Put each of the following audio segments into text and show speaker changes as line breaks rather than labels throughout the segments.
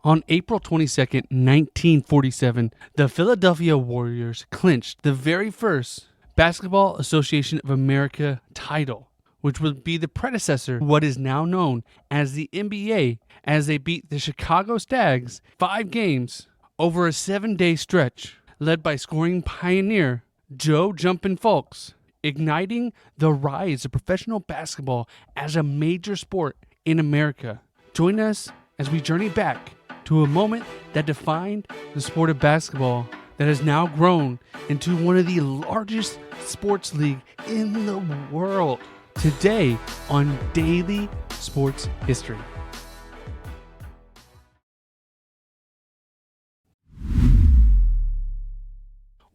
On April 22nd, 1947, the Philadelphia Warriors clinched the very first Basketball Association of America title, which would be the predecessor to what is now known as the NBA, as they beat the Chicago Stags 5 games over a 7-day stretch, led by scoring pioneer Joe "Jumpin' Fulks, igniting the rise of professional basketball as a major sport in America. Join us as we journey back to a moment that defined the sport of basketball that has now grown into one of the largest sports league in the world. Today on Daily Sports History.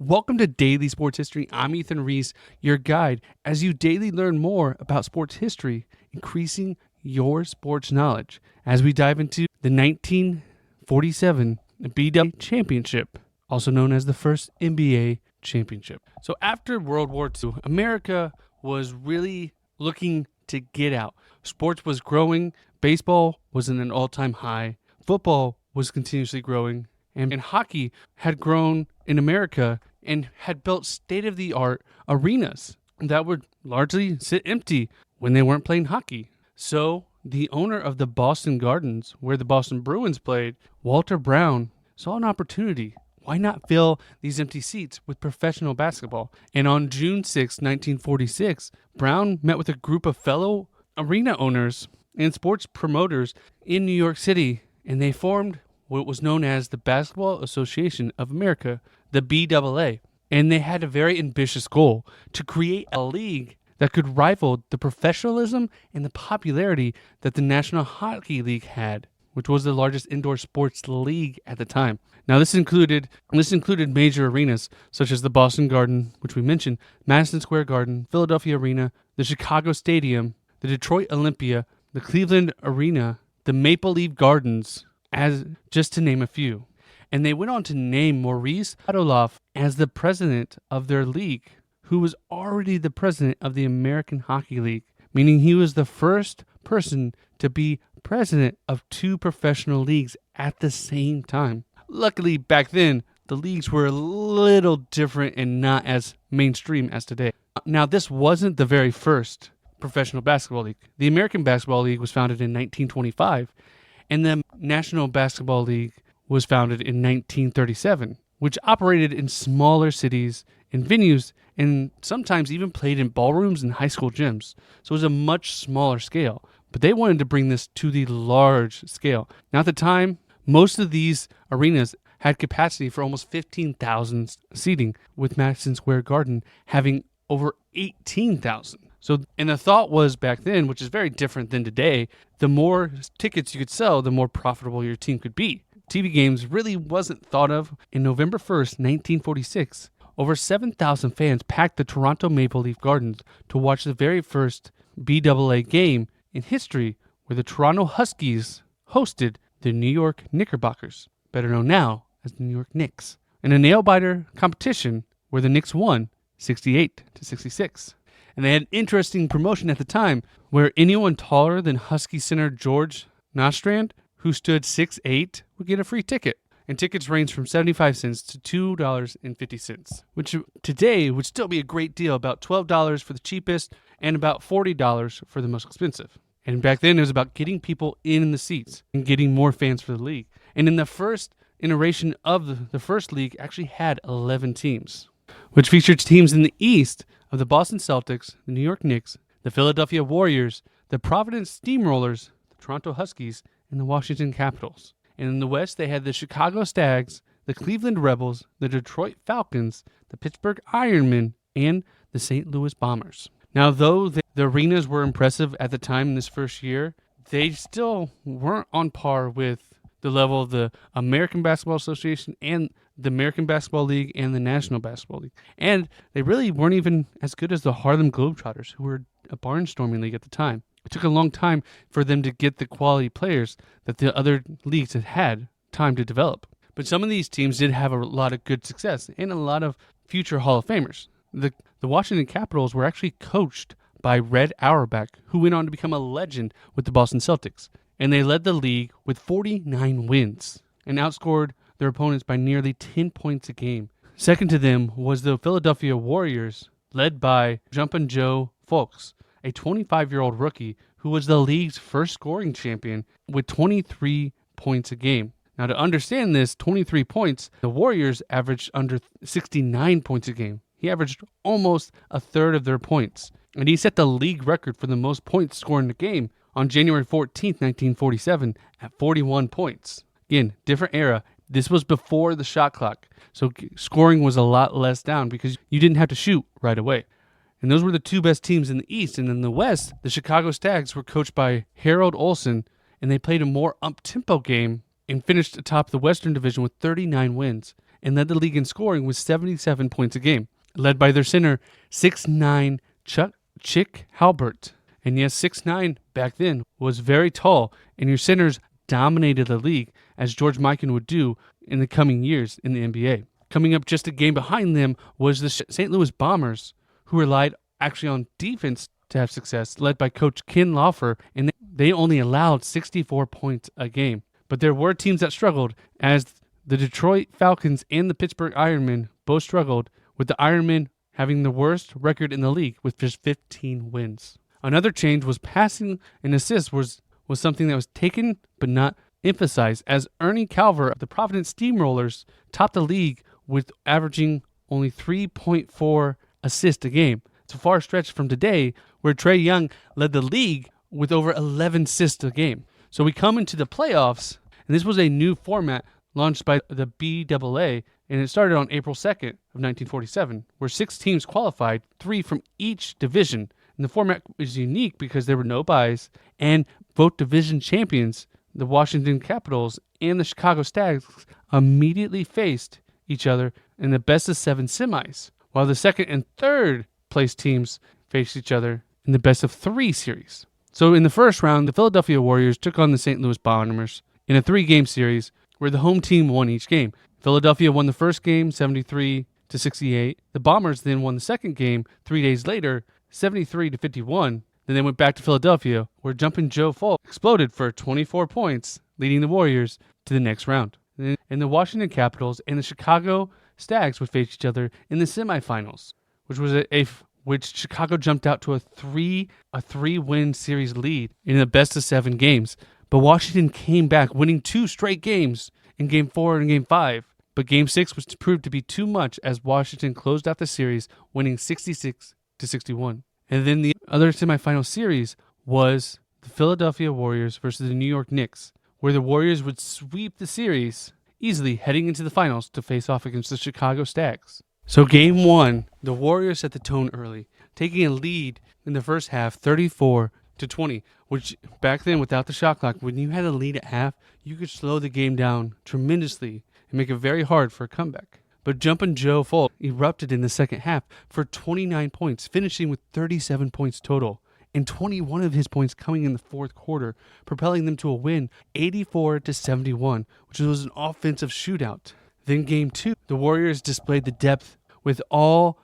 Welcome to Daily Sports History. I'm Ethan Reese, your guide, as you daily learn more about sports history, increasing your sports knowledge as we dive into the 1947 BW Championship, also known as the first NBA championship. So after World War II, America was really looking to get out. Sports was growing. Baseball was in an all-time high. Football was continuously growing. And hockey had grown in America and had built state-of-the-art arenas that would largely sit empty when they weren't playing hockey. So the owner of the Boston Gardens, where the Boston Bruins played, Walter Brown, saw an opportunity. Why not fill these empty seats with professional basketball? And on June 6, 1946, Brown met with a group of fellow arena owners and sports promoters in New York City, and they formed what was known as the Basketball Association of America, the BAA. And they had a very ambitious goal to create a league that could rival the professionalism and the popularity that the National Hockey League had, which was the largest indoor sports league at the time. Now, this included major arenas such as the Boston Garden, which we mentioned, Madison Square Garden, Philadelphia Arena, the Chicago Stadium, the Detroit Olympia, the Cleveland Arena, the Maple Leaf Gardens, as just to name a few. And they went on to name Maurice Adoloff as the president of their league, who was already the president of the American Hockey League, meaning he was the first person to be president of 2 professional leagues at the same time. Luckily, back then, the leagues were a little different and not as mainstream as today. Now, this wasn't the very first professional basketball league. The American Basketball League was founded in 1925, and the National Basketball League was founded in 1937, which operated in smaller cities and venues and sometimes even played in ballrooms and high school gyms. So it was a much smaller scale. But they wanted to bring this to the large scale. Now at the time, most of these arenas had capacity for almost 15,000 seating, with Madison Square Garden having over 18,000. So, and the thought was back then, which is very different than today, the more tickets you could sell, the more profitable your team could be. TV games really wasn't thought of. In November 1st, 1946, over 7,000 fans packed the Toronto Maple Leaf Gardens to watch the very first BAA game in history, where the Toronto Huskies hosted the New York Knickerbockers, better known now as the New York Knicks, in a nail-biter competition where the Knicks won 68-66. And they had an interesting promotion at the time where anyone taller than Husky center George Nostrand, who stood 6'8", would get a free ticket. And tickets range from 75 cents to $2.50, which today would still be a great deal, about $12 for the cheapest and about $40 for the most expensive. And back then, it was about getting people in the seats and getting more fans for the league. And in the first iteration of the first league, actually had 11 teams, which featured teams in the East of the Boston Celtics, the New York Knicks, the Philadelphia Warriors, the Providence Steamrollers, the Toronto Huskies, and the Washington Capitals. And in the West, they had the Chicago Stags, the Cleveland Rebels, the Detroit Falcons, the Pittsburgh Ironmen, and the St. Louis Bombers. Now, though the arenas were impressive at the time in this first year, they still weren't on par with the level of the American Basketball Association and the American Basketball League and the National Basketball League. And they really weren't even as good as the Harlem Globetrotters, who were a barnstorming league at the time. It took a long time for them to get the quality players that the other leagues had time to develop. But some of these teams did have a lot of good success and a lot of future Hall of Famers. The Washington Capitals were actually coached by Red Auerbach, who went on to become a legend with the Boston Celtics. and they led the league with 49 wins and outscored their opponents by nearly 10 points a game. Second to them was the Philadelphia Warriors, led by Jumpin' Joe Fulks, a 25-year-old rookie who was the league's first scoring champion with 23 points a game. Now, to understand this, 23 points, the Warriors averaged under 69 points a game. He averaged almost a third of their points, and he set the league record for the most points scored in a game on January 14th, 1947, at 41 points. Again, different era. This was before the shot clock, so scoring was a lot less down because you didn't have to shoot right away. And those were the two best teams in the East. And in the West, the Chicago Stags were coached by Harold Olson, and they played a more up-tempo game and finished atop the Western Division with 39 wins and led the league in scoring with 77 points a game, led by their center, 6'9" Chick Halbert. And yes, 6'9" back then was very tall, and your centers dominated the league, as George Mikan would do in the coming years in the NBA. Coming up just a game behind them was the St. Louis Bombers, who relied actually on defense to have success, led by Coach Ken Laufer, and they only allowed 64 points a game. But there were teams that struggled, as the Detroit Falcons and the Pittsburgh Ironmen both struggled, with the Ironmen having the worst record in the league with just 15 wins. Another change was passing and assists was something that was taken but not emphasized, as Ernie Calver of the Providence Steamrollers topped the league with averaging only 3.4 assists a game. It's a far stretch from today, where Trae Young led the league with over 11 assists a game. So we come into the playoffs, and this was a new format launched by the BAA, and it started on April 2nd of 1947, where 6 teams qualified, 3 from each division. And the format was unique because there were no byes, and both division champions, the Washington Capitals and the Chicago Stags, immediately faced each other in the best-of-7 semis, while the second and third place teams faced each other in the best-of-3 series. So in the first round, the Philadelphia Warriors took on the St. Louis Bombers in a 3-game series where the home team won each game. Philadelphia won the first game 73-68. The Bombers then won the second game 3 days later 73-51. Then they went back to Philadelphia, where Jumpin' Joe Fulks exploded for 24 points, leading the Warriors to the next round. And the Washington Capitals and the Chicago Stags would face each other in the semifinals, which was which Chicago jumped out to a 3-win series lead in the best-of-7 games. But Washington came back, winning 2 straight games in Game 4 and Game 5. But Game 6 was proved to be too much, as Washington closed out the series, winning 66-61. And then the other semifinal series was the Philadelphia Warriors versus the New York Knicks, where the Warriors would sweep the series easily, heading into the finals to face off against the Chicago Stags. So Game 1, the Warriors set the tone early, taking a lead in the first half 34-20, which back then, without the shot clock, when you had a lead at half, you could slow the game down tremendously and make it very hard for a comeback. But Jumpin' Joe Fulks erupted in the second half for 29 points, finishing with 37 points total, and 21 of his points coming in the fourth quarter, propelling them to a win 84-71, which was an offensive shootout. Then Game 2, the Warriors displayed the depth with 5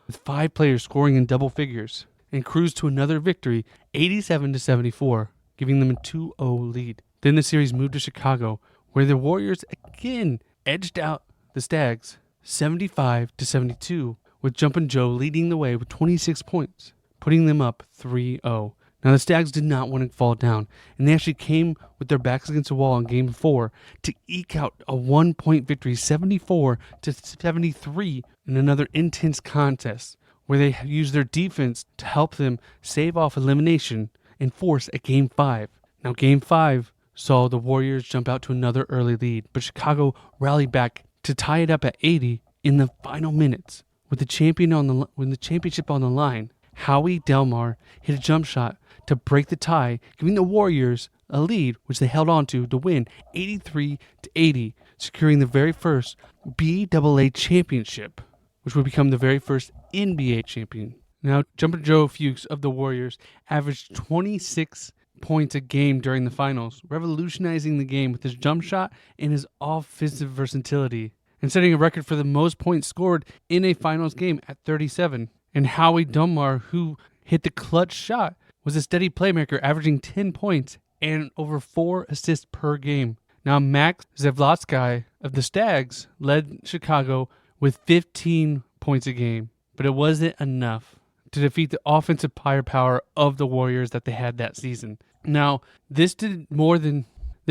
players scoring in double figures and cruised to another victory 87-74, giving them a 2-0 lead. Then the series moved to Chicago, where the Warriors again edged out the Stags 75-72, with Jumpin' Joe leading the way with 26 points, putting them up 3-0. Now the Stags did not want to fall down, and they actually came with their backs against the wall in Game 4 to eke out a 1-point victory, 74-73, in another intense contest, where they used their defense to help them save off elimination and force a Game 5. Now Game 5 saw the Warriors jump out to another early lead, but Chicago rallied back to tie it up at 80 in the final minutes. With the championship on the line, Howie Delmar hit a jump shot to break the tie, giving the Warriors a lead, which they held on to win 83-80, securing the very first BAA championship, which would become the very first NBA champion. Now, Jumpin' Joe Fulks of the Warriors averaged 26 points a game during the finals, revolutionizing the game with his jump shot and his offensive versatility, and setting a record for the most points scored in a finals game at 37. And Howie Delmar, who hit the clutch shot, was a steady playmaker, averaging 10 points, and over 4 assists per game. Now, Max Zavlatsky of the Stags led Chicago with 15 points a game, but it wasn't enough to defeat the offensive firepower of the Warriors that they had that season. Now, this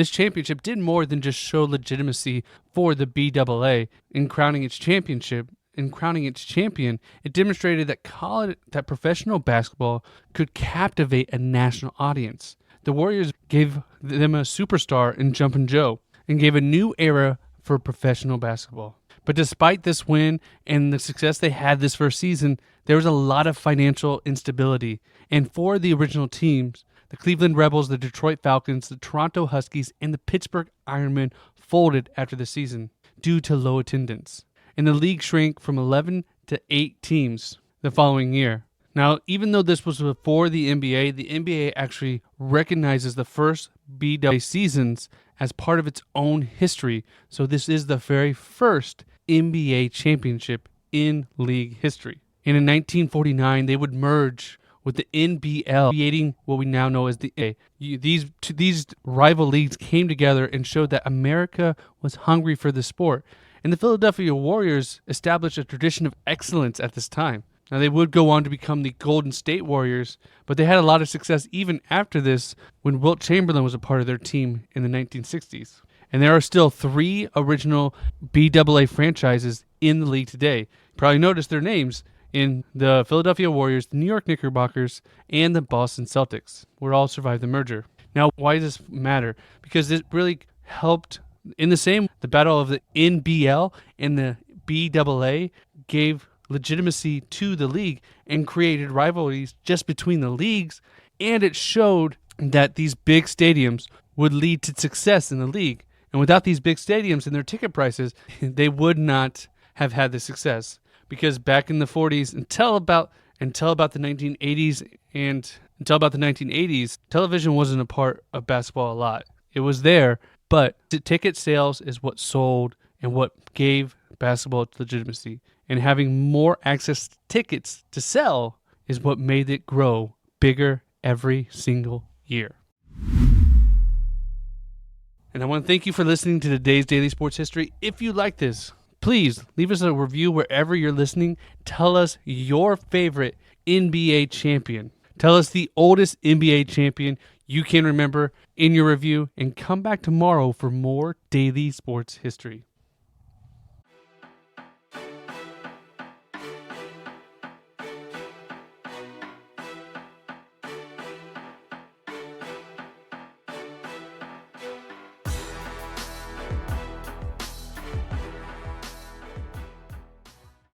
championship did more than just show legitimacy for the BAA in crowning its championship. In crowning its champion, it demonstrated that professional basketball could captivate a national audience. The Warriors gave them a superstar in Jumpin' Joe and gave a new era for professional basketball. But despite this win and the success they had this first season, there was a lot of financial instability. And for the original teams, the Cleveland Rebels, the Detroit Falcons, the Toronto Huskies, and the Pittsburgh Ironmen folded after the season due to low attendance. And the league shrank from 11 to 8 teams the following year. Now, even though this was before the NBA actually recognizes the first BAA seasons as part of its own history. So this is the very first NBA championship in league history. And in 1949, they would merge with the NBL, creating what we now know as the A. These rival leagues came together and showed that America was hungry for the sport. And the Philadelphia Warriors established a tradition of excellence at this time. Now, they would go on to become the Golden State Warriors, but they had a lot of success even after this when Wilt Chamberlain was a part of their team in the 1960s. And there are still 3 original BAA franchises in the league today. You probably noticed their names in the Philadelphia Warriors, the New York Knickerbockers, and the Boston Celtics, who all survived the merger. Now, why does this matter? Because it really helped in the battle of the NBL and the BAA gave legitimacy to the league and created rivalries just between the leagues, and it showed that these big stadiums would lead to success in the league. And without these big stadiums and their ticket prices, they would not have had the success. Because back in the 40s until about the 1980s, television wasn't a part of basketball a lot. It was there, but the ticket sales is what sold and what gave basketball its legitimacy. And having more access to tickets to sell is what made it grow bigger every single year. And I want to thank you for listening to today's Daily Sports History. If you like this, please leave us a review wherever you're listening. Tell us your favorite NBA champion. Tell us the oldest NBA champion you can remember in your review, and come back tomorrow for more Daily Sports History.